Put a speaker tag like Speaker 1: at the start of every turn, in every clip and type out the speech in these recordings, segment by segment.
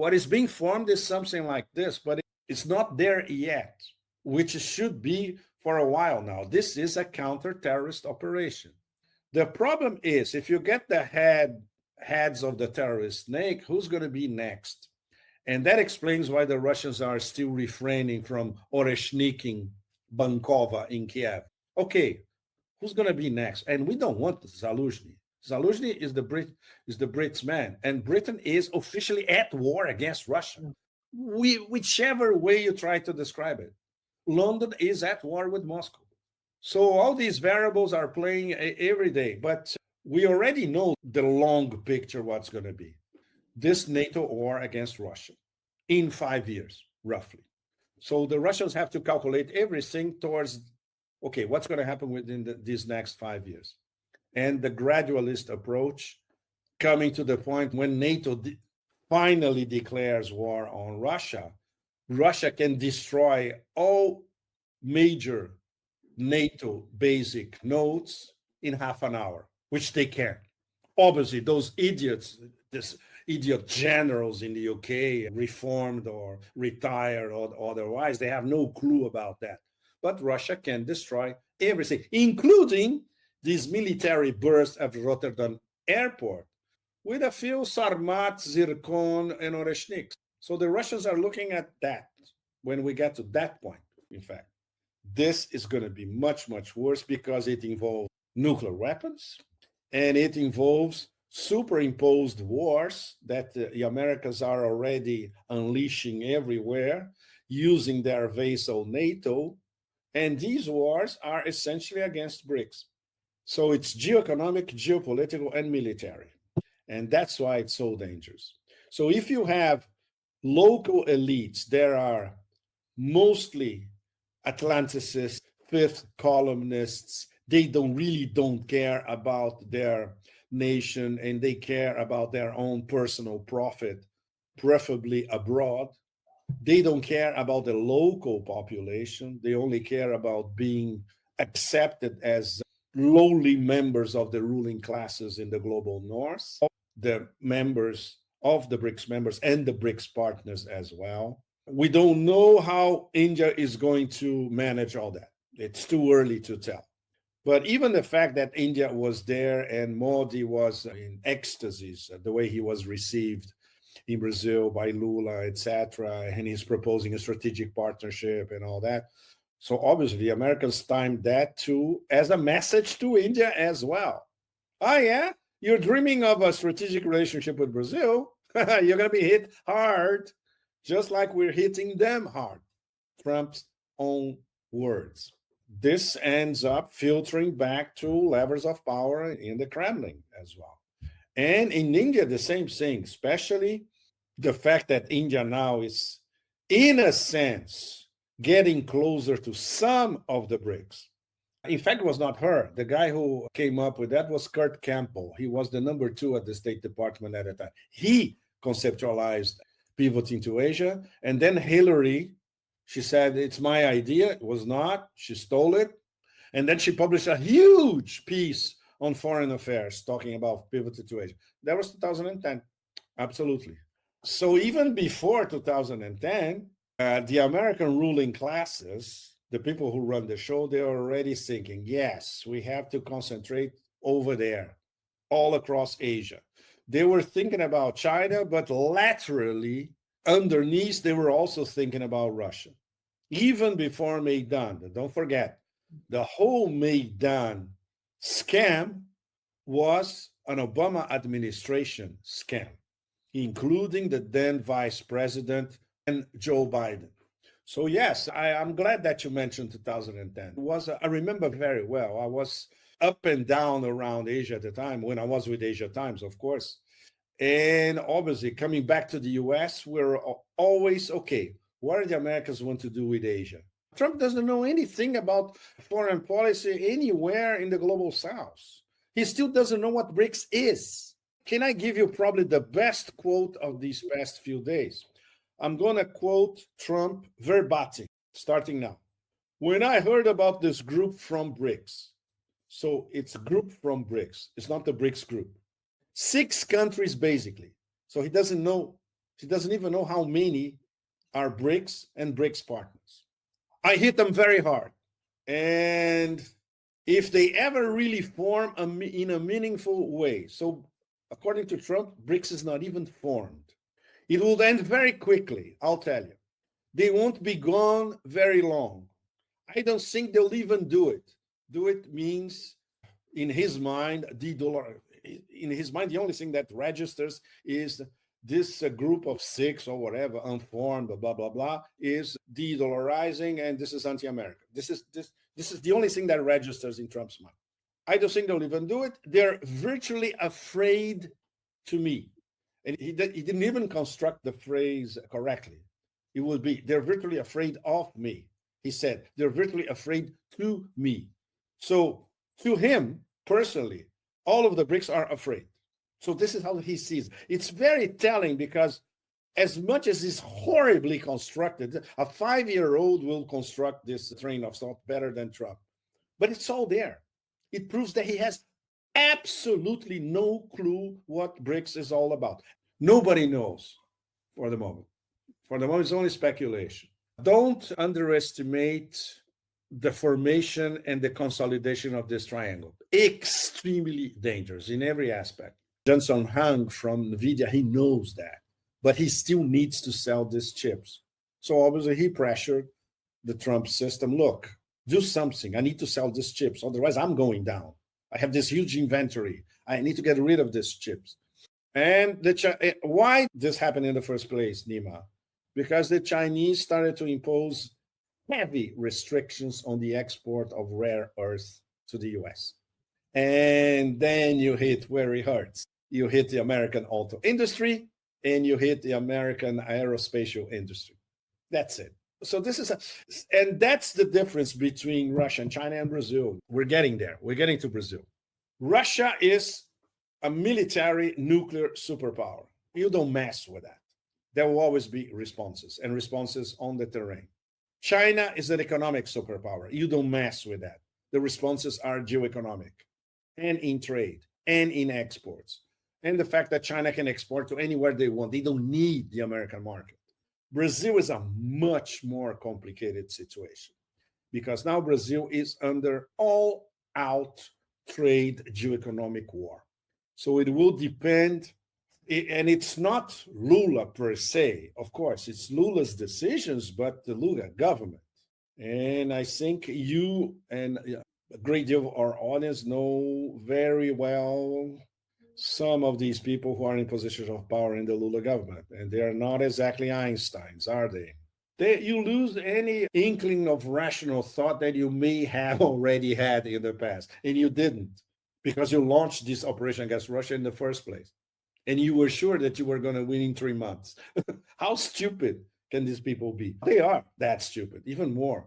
Speaker 1: what is being formed is something like this, but it's not there yet, which should be for a while now. This is a counter-terrorist operation. The problem is if you get the heads of the terrorist snake, who's going to be next? And that explains why the Russians are still refraining from Oreshniking Bankova in Kiev. Okay, who's going to be next? And we don't want Zaluzhny. Zaluzhny is the Brits' man, and Britain is officially at war against Russia. Whichever way you try to describe it, London is at war with Moscow. So all these variables are playing every day, but we already know the long picture what's going to be. This NATO war against Russia in 5 years, roughly. So the Russians have to calculate everything towards, okay, what's going to happen within these next 5 years? And the gradualist approach coming to the point when NATO finally declares war on Russia, Russia can destroy all major NATO basic nodes in half an hour, which they can. Obviously, those idiots, this idiot generals in the UK, reformed or retired or otherwise, they have no clue about that. But Russia can destroy everything, including this military burst at Rotterdam airport with a few Sarmat, Zircon, and Oreshniks. So the Russians are looking at that when we get to that point, in fact. This is going to be much, much worse because it involves nuclear weapons and it involves superimposed wars that the Americans are already unleashing everywhere using their vassal NATO. And these wars are essentially against BRICS. So it's geoeconomic, geopolitical, and military. And that's why it's so dangerous. So if you have local elites, there are mostly Atlanticists, fifth columnists. They don't care about their nation and they care about their own personal profit, preferably abroad. They don't care about the local population. They only care about being accepted as lowly members of the ruling classes in the global north, the members of the BRICS members and the BRICS partners as well. We don't know how India is going to manage all that. It's too early to tell. But even the fact that India was there and Modi was in ecstasies, the way he was received in Brazil by Lula, etc., and he's proposing a strategic partnership and all that. So obviously the Americans timed that too as a message to India as well. Oh yeah, you're dreaming of a strategic relationship with Brazil. You're going to be hit hard, just like we're hitting them hard. Trump's own words. This ends up filtering back to levers of power in the Kremlin as well. And in India, the same thing, especially the fact that India now is, in a sense, getting closer to some of the BRICS. In fact, it was not her. The guy who came up with that was Kurt Campbell. He was the number 2 at the State Department at the time. He conceptualized pivoting to Asia. And then Hillary, she said, it's my idea. It was not. She stole it. And then she published a huge piece on foreign affairs talking about pivoting to Asia. That was 2010. Absolutely. So even before 2010, the American ruling classes, the people who run the show, they're already thinking, yes, we have to concentrate over there, all across Asia. They were thinking about China, but laterally, underneath, they were also thinking about Russia. Even before Maidan, don't forget, the whole Maidan scam was an Obama administration scam, including the then vice president and Joe Biden. So yes, I'm glad that you mentioned 2010. I remember very well. I was up and down around Asia at the time when I was with Asia Times, of course. And obviously coming back to the US, we're always, okay, what do the Americans want to do with Asia? Trump doesn't know anything about foreign policy anywhere in the global south. He still doesn't know what BRICS is. Can I give you probably the best quote of these past few days? I'm going to quote Trump verbatim, starting now. When I heard about this group from BRICS, so it's a group from BRICS, it's not the BRICS group. 6 countries basically. So he doesn't know She doesn't even know how many are BRICS and BRICS partners. I hit them very hard. And if they ever really form in a meaningful way, so according to Trump, BRICS is not even formed. It will end very quickly, I'll tell you. They won't be gone very long. I don't think they'll even do it. Do it means, in his mind, in his mind, the only thing that registers is this group of six or whatever, unformed, blah, blah, blah, is de-dollarizing, and this is anti-American. This is the only thing that registers in Trump's mind. I don't think they'll even do it. They're virtually afraid to me. And he didn't even construct the phrase correctly. It would be, they're virtually afraid of me. He said, they're virtually afraid to me. So to him, personally, all of the BRICS are afraid. So this is how he sees. It's very telling because as much as it's horribly constructed, a 5-year-old will construct this train of thought better than Trump. But it's all there. It proves that he has absolutely no clue what BRICS is all about. Nobody knows for the moment. For the moment, it's only speculation. Don't underestimate the formation and the consolidation of this triangle. Extremely dangerous in every aspect. Johnson Hung from NVIDIA, he knows that, but he still needs to sell these chips. So obviously he pressured the Trump system. Look, do something. I need to sell these chips. Otherwise, I'm going down. I have this huge inventory. I need to get rid of these chips. And why this happened in the first place, Nima? Because the Chinese started to impose heavy restrictions on the export of rare earth to the US. And then you hit where it hurts. You hit the American auto industry and you hit the American aerospatial industry. That's it. So and that's the difference between Russia and China and Brazil. We're getting there. We're getting to Brazil. Russia is a military nuclear superpower. You don't mess with that. There will always be responses and responses on the terrain. China is an economic superpower. You don't mess with that. The responses are geoeconomic and in trade and in exports. And the fact that China can export to anywhere they want. They don't need the American market. Brazil is a much more complicated situation because now Brazil is under all-out trade geoeconomic war. So it will depend, and it's not Lula per se, of course, it's Lula's decisions, but the Lula government. And I think you and a great deal of our audience know very well some of these people who are in positions of power in the Lula government, and they are not exactly Einsteins, are they? You lose any inkling of rational thought that you may have already had in the past, and you didn't, because you launched this operation against Russia in the first place, and you were sure that you were going to win in 3 months. How stupid can these people be? They are that stupid, even more.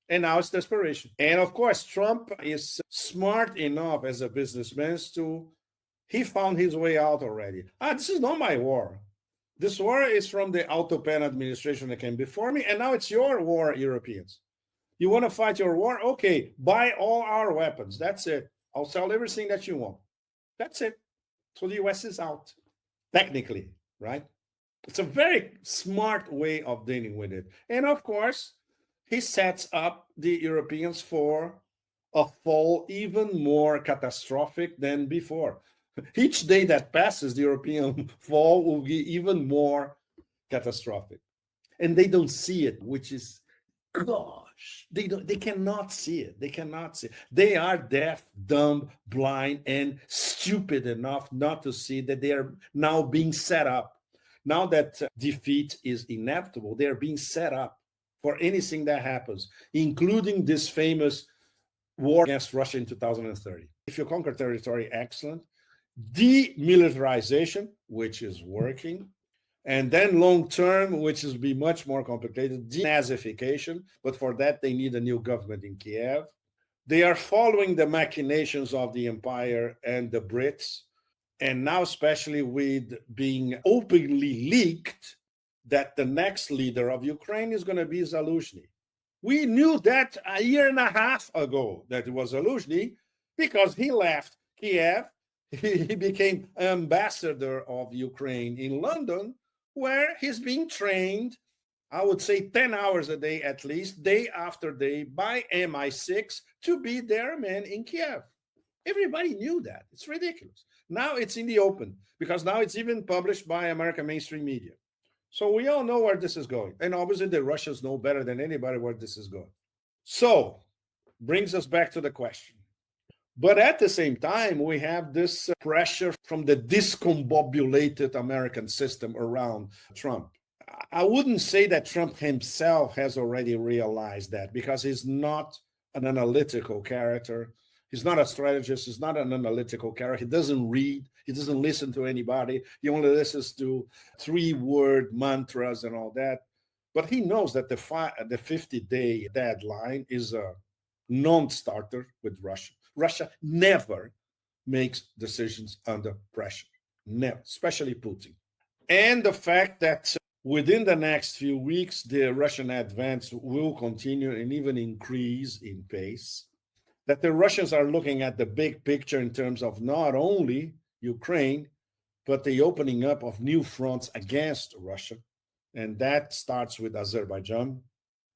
Speaker 1: And now it's desperation. And of course, Trump is smart enough as a businessman he found his way out already. This is not my war. This war is from the Autopan administration that came before me, and now it's your war, Europeans. You want to fight your war? Okay, buy all our weapons. That's it. I'll sell everything that you want. That's it. So the US is out, technically, right? It's a very smart way of dealing with it. And of course, he sets up the Europeans for a fall even more catastrophic than before. Each day that passes, the European fall will be even more catastrophic. And they don't see it, which is, gosh, they cannot see it. They cannot see it. They are deaf, dumb, blind, and stupid enough not to see that they are now being set up. Now that defeat is inevitable, they are being set up for anything that happens, including this famous war against Russia in 2030. If you conquer territory, excellent. Demilitarization, which is working, and then long-term, which is be much more complicated, denazification, but for that they need a new government in Kiev. They are following the machinations of the empire and the Brits, and now especially with being openly leaked that the next leader of Ukraine is going to be Zaluzhny. We knew that a year and a half ago that it was Zaluzhny because he left Kiev. He became ambassador of Ukraine in London where he's being trained, I would say 10 hours a day at least, day after day, by MI6 to be their man in Kiev. Everybody knew that. It's ridiculous. Now it's in the open because now it's even published by American mainstream media. So we all know where this is going. And obviously, the Russians know better than anybody where this is going. So, brings us back to the question. But at the same time, we have this pressure from the discombobulated American system around Trump. I wouldn't say that Trump himself has already realized that because he's not an analytical character. He's not a strategist. He's not an analytical character. He doesn't read. He doesn't listen to anybody. He only listens to 3-word mantras and all that. But he knows that the 50-day deadline is a non-starter with Russia. Russia never makes decisions under pressure, never, especially Putin. And the fact that within the next few weeks, the Russian advance will continue and even increase in pace, that the Russians are looking at the big picture in terms of not only Ukraine, but the opening up of new fronts against Russia. And that starts with Azerbaijan,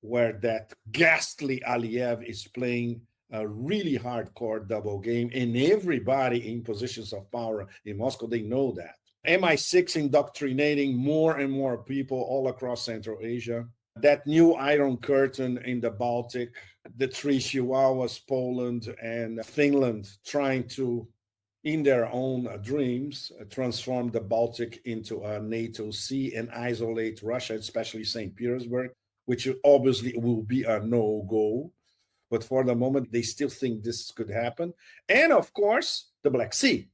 Speaker 1: where that ghastly Aliyev is playing a really hardcore double game. And everybody in positions of power in Moscow, they know that. MI6 indoctrinating more and more people all across Central Asia. That new Iron Curtain in the Baltic, the three Chihuahuas, Poland and Finland, trying to, in their own dreams, transform the Baltic into a NATO sea and isolate Russia, especially St. Petersburg, which obviously will be a no-go. But for the moment, they still think this could happen. And of course, the Black Sea,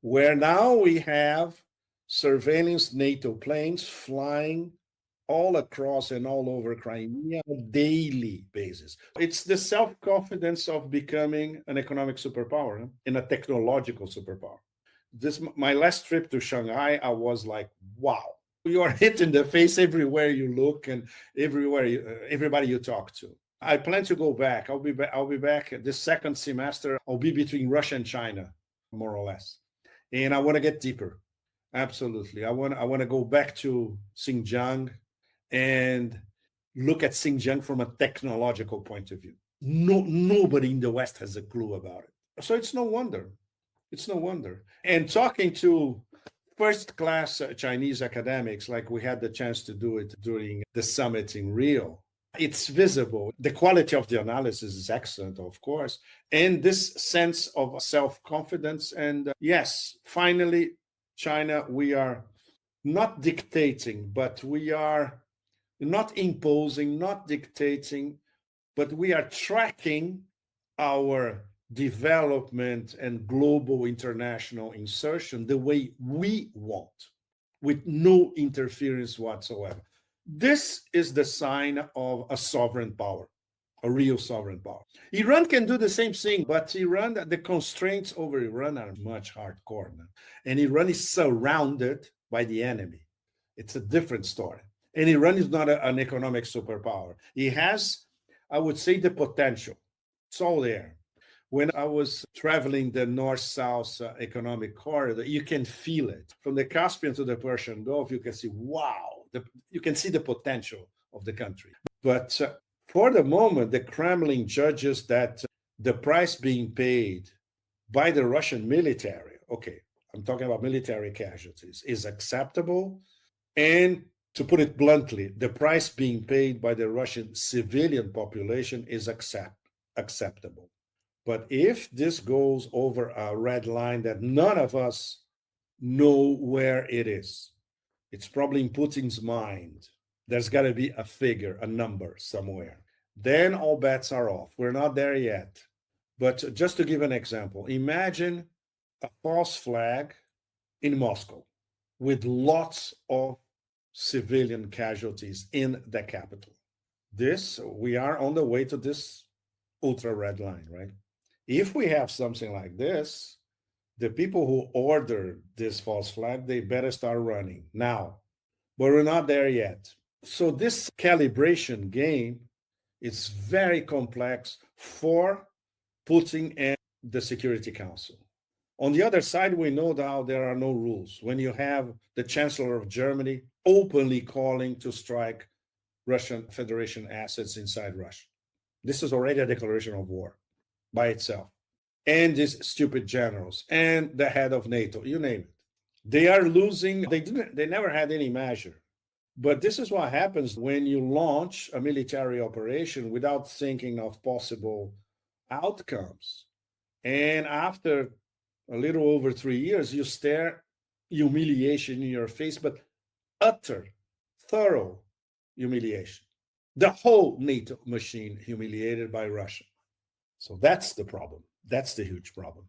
Speaker 1: where now we have surveillance NATO planes flying all across and all over Crimea on a daily basis. It's the self-confidence of becoming an economic superpower and a technological superpower. My last trip to Shanghai, I was like, wow, you are hit in the face everywhere you look and everybody you talk to. I plan to go back. I'll be back this second semester. I'll be between Russia and China, more or less. And I want to get deeper. Absolutely. I want to go back to Xinjiang and look at Xinjiang from a technological point of view. Nobody in the West has a clue about it. So it's no wonder. It's no wonder. And talking to first-class Chinese academics, like we had the chance to do it during the summit in Rio, it's visible. The quality of the analysis is excellent, of course. And this sense of self-confidence. And yes, finally, China, we are not dictating, but we are not imposing, not dictating, but we are tracking our development and global international insertion the way we want, with no interference whatsoever. This is the sign of a sovereign power, a real sovereign power. Iran can do the same thing, but the constraints over Iran are much hardcore now. And Iran is surrounded by the enemy. It's a different story. And Iran is not an economic superpower. It has, I would say, the potential. It's all there. When I was traveling the north-south economic corridor, you can feel it. From the Caspian to the Persian Gulf, you can see, wow, you can see the potential of the country. But for the moment, the Kremlin judges that the price being paid by the Russian military, okay, I'm talking about military casualties, is acceptable. And to put it bluntly, the price being paid by the Russian civilian population is acceptable. But if this goes over a red line that none of us know where it is, it's probably in Putin's mind. There's got to be a figure, a number somewhere. Then all bets are off. We're not there yet. But just to give an example, imagine a false flag in Moscow with lots of civilian casualties in the capital. We are on the way to this ultra red line, right? If we have something like this, the people who order this false flag, they better start running now. But we're not there yet. So this calibration game is very complex for Putin and the Security Council. On the other side, we know now there are no rules. When you have the Chancellor of Germany openly calling to strike Russian Federation assets inside Russia, this is already a declaration of war by itself. And these stupid generals and the head of NATO, you name it. They are losing, they never had any measure. But this is what happens when you launch a military operation without thinking of possible outcomes. And after a little over 3 years, you stare humiliation in your face, but utter, thorough humiliation. The whole NATO machine humiliated by Russia. So that's the problem. That's the huge problem.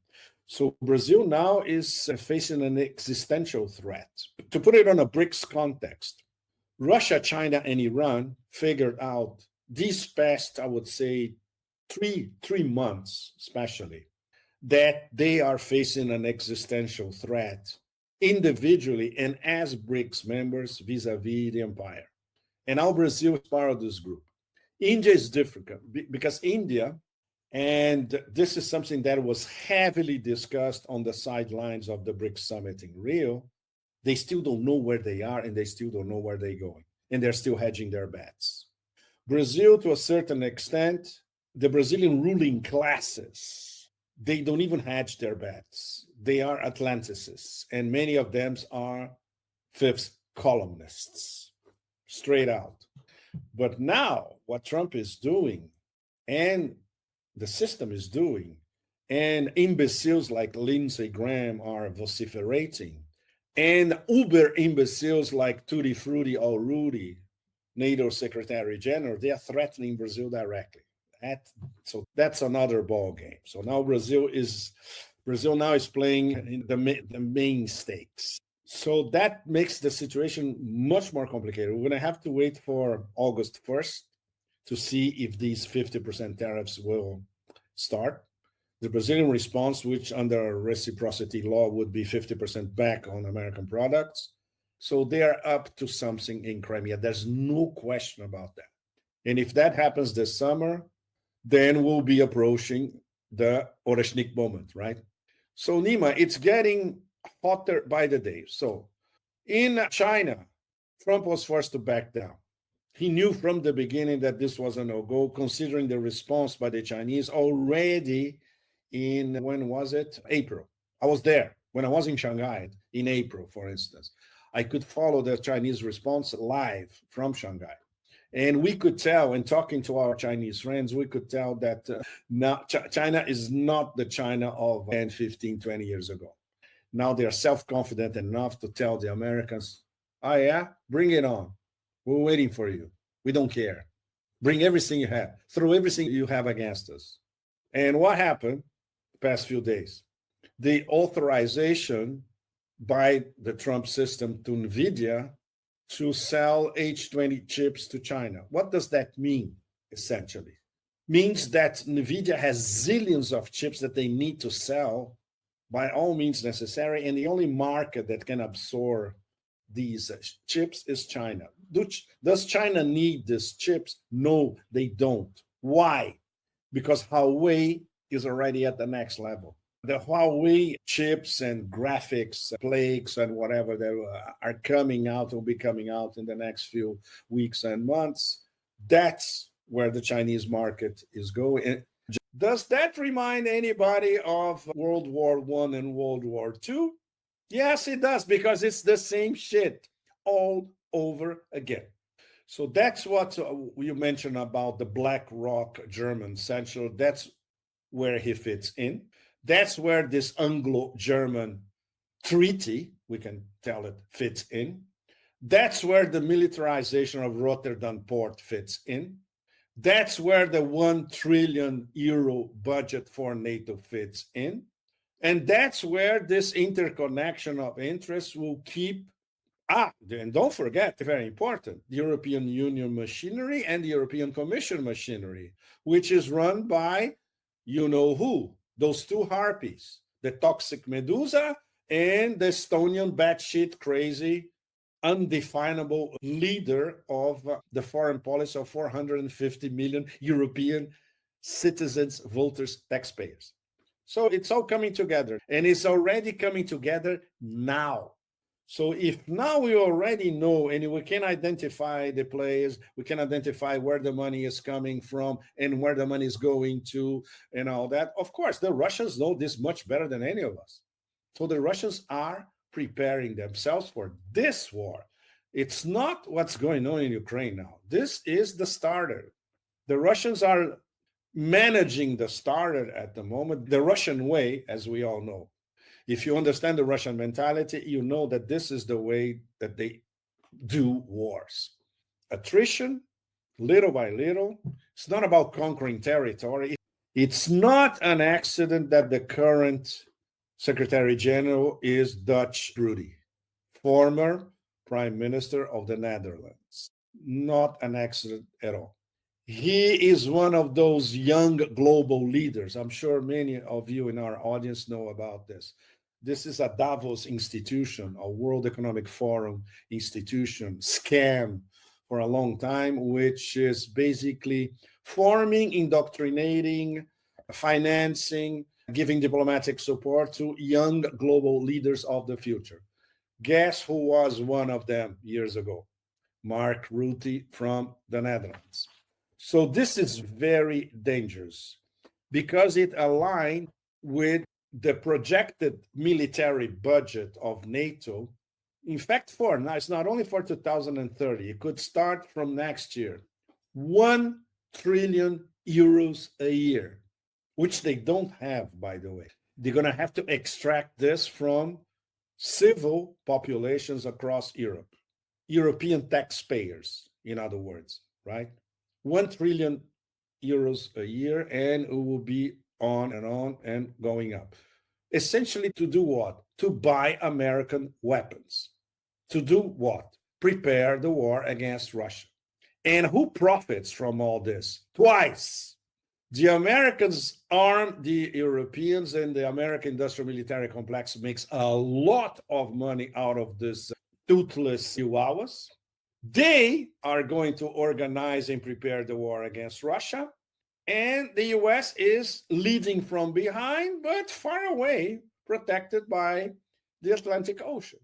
Speaker 1: So Brazil now is facing an existential threat. To put it on a BRICS context, Russia, China, and Iran figured out these past, I would say, three months, especially, that they are facing an existential threat individually and as BRICS members vis-a-vis the empire. And now Brazil is part of this group. India is different because India, and this is something that was heavily discussed on the sidelines of the BRICS summit in Rio, they still don't know where they are and they still don't know where they're going. And they're still hedging their bets. Brazil, to a certain extent, the Brazilian ruling classes, they don't even hedge their bets. They are Atlanticists, and many of them are fifth columnists, straight out. But now, what Trump is doing, and the system is doing, and imbeciles like Lindsey Graham are vociferating, and uber imbeciles like Tutti Frutti or Rudy, NATO Secretary General, they are threatening Brazil directly. So that's another ball game. So now Brazil now is playing in the main stakes. So that makes the situation much more complicated. We're going to have to wait for August 1st to see if these 50% tariffs will start. The Brazilian response, which under reciprocity law would be 50% back on American products. So they are up to something in Crimea. There's no question about that. And if that happens this summer, then we'll be approaching the Oreshnik moment, right? So Nima, it's getting hotter by the day. So in China, Trump was forced to back down. He knew from the beginning that this was a no-go, considering the response by the Chinese already in, when was it? April. I was there when I was in Shanghai in April, for instance. I could follow the Chinese response live from Shanghai. And we could tell, in talking to our Chinese friends, we could tell that now China is not the China of 10, 15, 20 years ago. Now they are self-confident enough to tell the Americans, oh yeah, bring it on. We're waiting for you. We don't care. Bring everything you have. Throw everything you have against us. And what happened the past few days? The authorization by the Trump system to NVIDIA to sell H20 chips to China. What does that mean, essentially? Means that NVIDIA has zillions of chips that they need to sell by all means necessary, and the only market that can absorb these chips is China. Does China need these chips? No, they don't. Why? Because Huawei is already at the next level. The Huawei chips and graphics, plaques and whatever that are coming out, will be coming out in the next few weeks and months. That's where the Chinese market is going. Does that remind anybody of World War I and World War II? Yes, it does, because it's the same shit all over again. So that's what you mentioned about the BlackRock German Central. That's where he fits in. That's where this Anglo-German treaty, we can tell it, fits in. That's where the militarization of Rotterdam port fits in. That's where the 1 trillion euro budget for NATO fits in. And that's where this interconnection of interests will keep. And don't forget, very important, the European Union machinery and the European Commission machinery, which is run by you know who, those two harpies, the toxic Medusa and the Estonian batshit crazy, undefinable leader of the foreign policy of 450 million European citizens, voters, taxpayers. So it's all coming together, and it's already coming together now. So if now we already know and we can identify the players, we can identify where the money is coming from and where the money is going to and all that. Of course, the Russians know this much better than any of us. So the Russians are preparing themselves for this war. It's not what's going on in Ukraine now. This is the starter. The Russians are managing the starter at the moment, the Russian way, as we all know. If you understand the Russian mentality, you know that this is the way that they do wars. Attrition, little by little. It's not about conquering territory. It's not an accident that the current Secretary General is Dutch Rutte, former Prime Minister of the Netherlands. Not an accident at all. He is one of those young global leaders. I'm sure many of you in our audience know about this. This is a Davos institution, a World Economic Forum institution, scam for a long time, which is basically forming, indoctrinating, financing, giving diplomatic support to young global leaders of the future. Guess who was one of them years ago? Mark Rutte from the Netherlands. So this is very dangerous because it aligned with the projected military budget of NATO. In fact, now it's not only for 2030, it could start from next year. 1 trillion euros a year, which they don't have, by the way. They're going to have to extract this from civil populations across Europe, European taxpayers, in other words, right? 1 trillion euros a year, and it will be on and going up. Essentially, to do what? To buy American weapons. To do what? Prepare the war against Russia. And who profits from all this? Twice. The Americans arm the Europeans, and the American industrial military complex makes a lot of money out of this toothless chihuahuas. They are going to organize and prepare the war against Russia. And the US is leading from behind, but far away, protected by the Atlantic Ocean.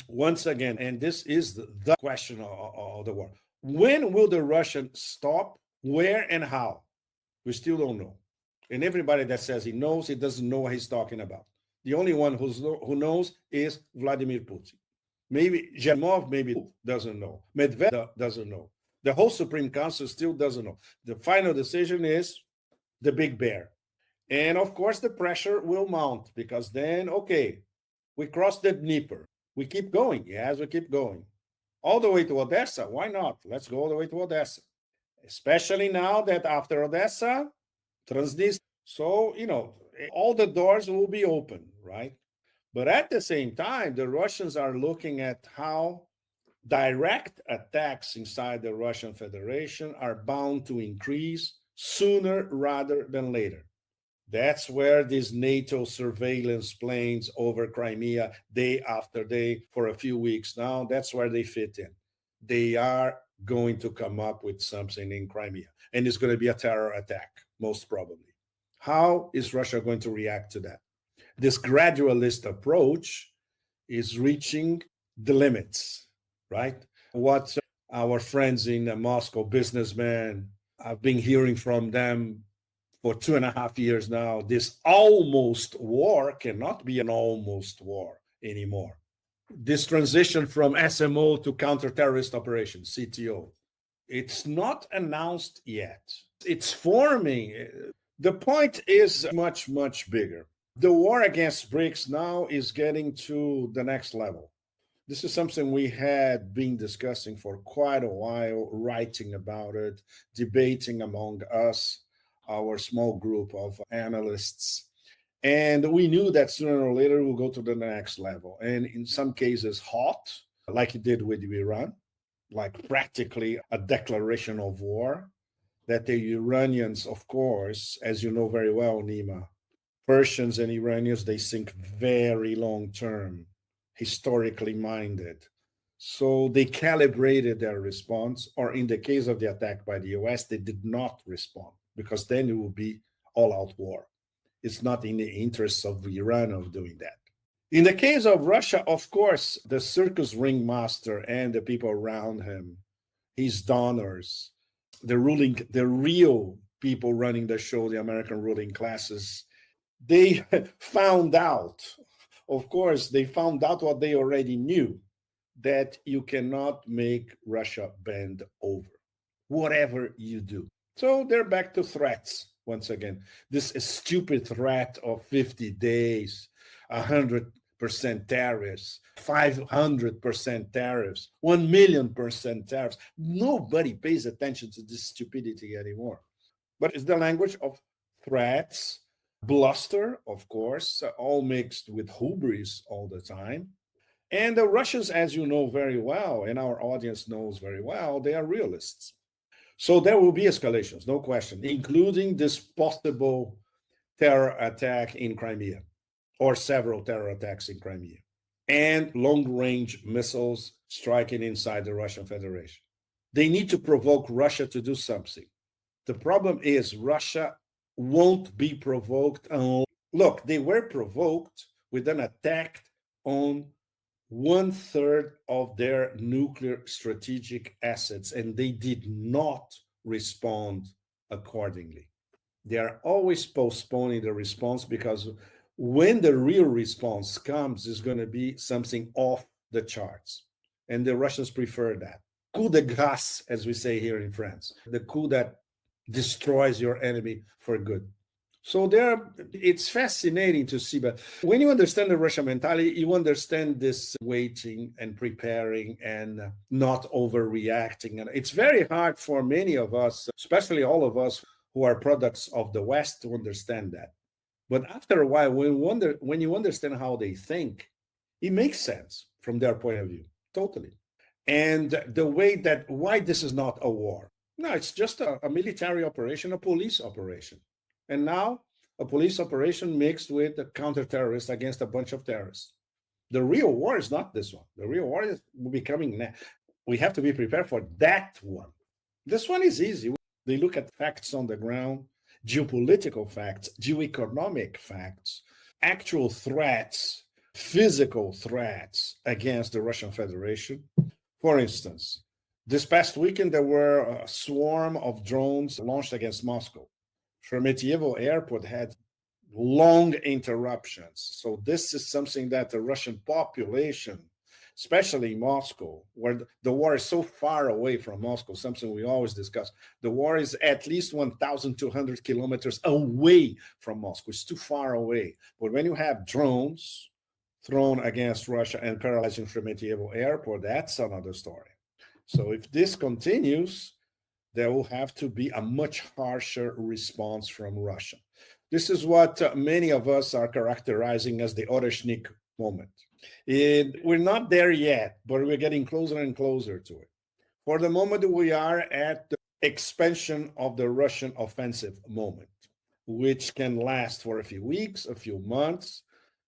Speaker 1: Once again, and this is the question of the war. When will the Russians stop? Where and how? We still don't know. And everybody that says he knows, he doesn't know what he's talking about. The only one who knows is Vladimir Putin. Maybe Zhemov maybe doesn't know. Medvedev doesn't know. The whole Supreme Council still doesn't know. The final decision is the big bear. And of course, the pressure will mount because then, okay, we crossed the Dnieper. We keep going. Yes, we keep going. All the way to Odessa. Why not? Let's go all the way to Odessa. Especially now that after Odessa, Transnistria. So, all the doors will be open, right? But at the same time, the Russians are looking at how direct attacks inside the Russian Federation are bound to increase sooner rather than later. That's where these NATO surveillance planes over Crimea day after day for a few weeks now, that's where they fit in. They are going to come up with something in Crimea, and it's going to be a terror attack, most probably. How is Russia going to react to that? This gradualist approach is reaching the limits, right? What our friends in Moscow, businessmen, I've been hearing from them for 2.5 years now. This almost war cannot be an almost war anymore. This transition from SMO to counter-terrorist operations, CTO, it's not announced yet. It's forming. The point is much, much bigger. The war against BRICS now is getting to the next level. This is something we had been discussing for quite a while, writing about it, debating among us, our small group of analysts. And we knew that sooner or later we'll go to the next level. And in some cases, hot, like it did with Iran, like practically a declaration of war, that the Iranians, of course, as you know very well, Nima, Persians and Iranians, they think very long term, historically minded. So they calibrated their response, or in the case of the attack by the US, they did not respond because then it would be all out war. It's not in the interests of Iran of doing that. In the case of Russia, of course, the circus ringmaster and the people around him, his donors, the real people running the show, the American ruling classes, they found out, of course, they found out what they already knew, that you cannot make Russia bend over, whatever you do. So they're back to threats once again. This stupid threat of 50 days, 100% tariffs, 500% tariffs, 1,000,000% tariffs. Nobody pays attention to this stupidity anymore. But it's the language of threats, bluster, of course, all mixed with hubris all the time. And the Russians, as you know very well, and our audience knows very well, they are realists. So there will be escalations, no question, including this possible terror attack in Crimea, or several terror attacks in Crimea, and long-range missiles striking inside the Russian Federation. They need to provoke Russia to do something. The problem is Russia won't be provoked. Look, they were provoked with an attack on 1/3 of their nuclear strategic assets, and they did not respond accordingly. They are always postponing the response because when the real response comes, it's going to be something off the charts. And the Russians prefer that. Coup de grace, as we say here in France, the coup that destroys your enemy for good. So it's fascinating to see, but when you understand the Russian mentality, you understand this waiting and preparing and not overreacting. And it's very hard for many of us, especially all of us who are products of the West, to understand that. But after a while, when you understand how they think, it makes sense from their point of view, totally. And the way that, why this is not a war. No, it's just a military operation, a police operation. And now a police operation mixed with a counter-terrorist against a bunch of terrorists. The real war is not this one. The real war is becoming. We have to be prepared for that one. This one is easy. They look at facts on the ground, geopolitical facts, geoeconomic facts, actual threats, physical threats against the Russian Federation. For instance, this past weekend, there were a swarm of drones launched against Moscow. Sheremetyevo Airport had long interruptions. So this is something that the Russian population, especially Moscow, where the war is so far away from Moscow, something we always discuss. The war is at least 1,200 kilometers away from Moscow. It's too far away. But when you have drones thrown against Russia and paralyzing Sheremetyevo Airport, that's another story. So if this continues, there will have to be a much harsher response from Russia. This is what many of us are characterizing as the Oreshnik moment. We're not there yet, but we're getting closer and closer to it. For the moment, we are at the expansion of the Russian offensive moment, which can last for a few weeks, a few months,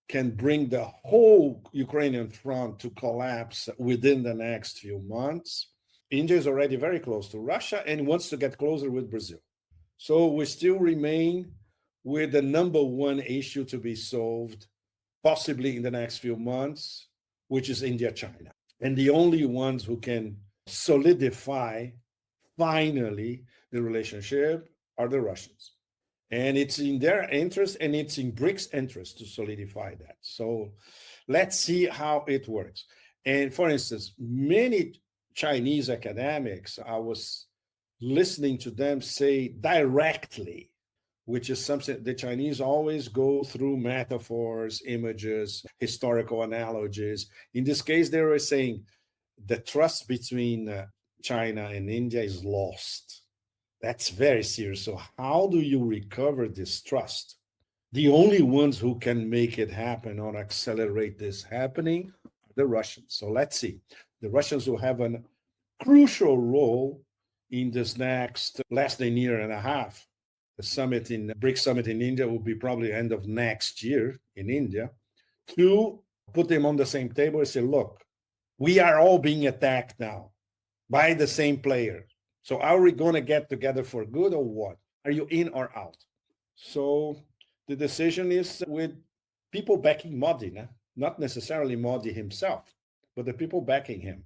Speaker 1: can bring the whole Ukrainian front to collapse within the next few months. India is already very close to Russia and wants to get closer with Brazil. So we still remain with the number one issue to be solved, possibly in the next few months, which is India-China. And the only ones who can solidify, finally, the relationship are the Russians. And it's in their interest and it's in BRICS' interest to solidify that. So let's see how it works. And for instance, many Chinese academics, I was listening to them say directly, which is something the Chinese always go through metaphors, images, historical analogies. In this case, they were saying the trust between China and India is lost. That's very serious. So how do you recover this trust? The only ones who can make it happen or accelerate this happening are the Russians. So let's see. The Russians will have a crucial role in this next less than a year and a half. The summit in BRICS summit in India will be probably end of next year in India, to put them on the same table and say, look, we are all being attacked now by the same player. So are we going to get together for good or what? Are you in or out? So The decision is with people backing Modi, not necessarily Modi himself, but the people backing him.